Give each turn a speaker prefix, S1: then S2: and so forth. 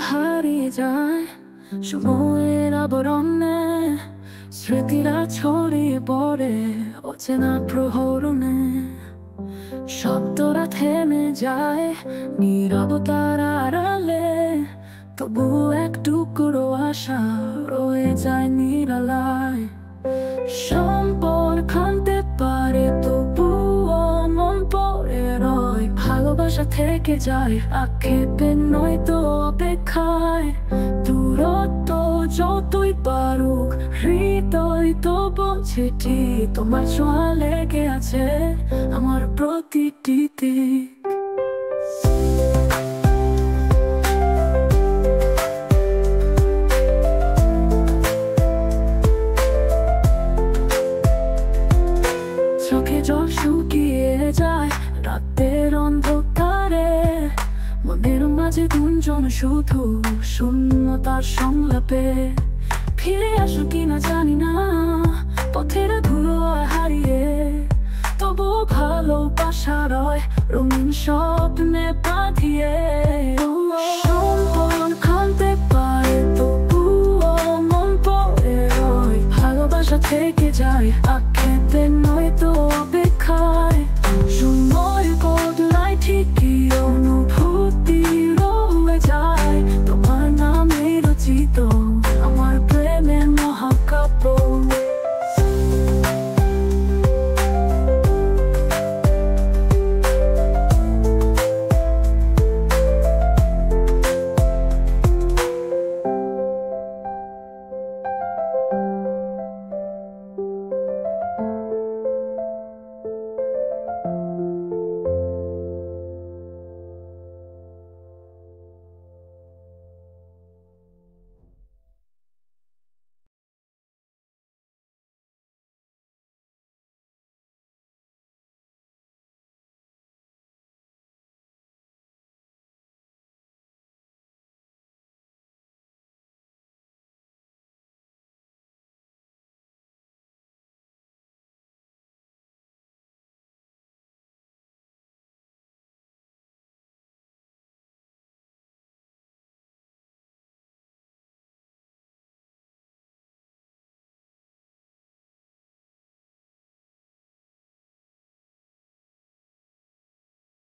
S1: হারিয়ে যায় সময়ের আবরণে, স্মৃতিরা ছড়িয়ে পড়ে অচেনা প্রহরণে। শব্দরা থেমে যায় নীরবতার আড়ালে, তবু এক টুকরো আশা রয়ে যায় নিরালায়। সম্পর্ক ভাঙতে পারে তবুও মন পড়ে রয়, ভালোবাসা থেকে যায় আক্ষেপে নয়তো অপেক্ষায়। দূরত্ব যতই পারুক হৃদয় তো বলছে ঠিক, তোমার ছোঁয়া লেগে আছে আমার প্রতিটি দিক। চোখে জল শুকিয়ে যায় রাতের অন্ধকারে, মনের মাঝে গুঞ্জন শুধু শূন্যতার সংলাপে। ফিরে আসো কিনা জানি না, পথের ধুলো হারিয়ে, তবু ভালোবাসা রয় রঙিন স্বপ্নে বাঁধিয়ে। সম্পর্ক ভাঙতে পারে তবুও মন পড়ে রয়, ভালোবাসা থেকে যায় আক্ষেপে নয়তো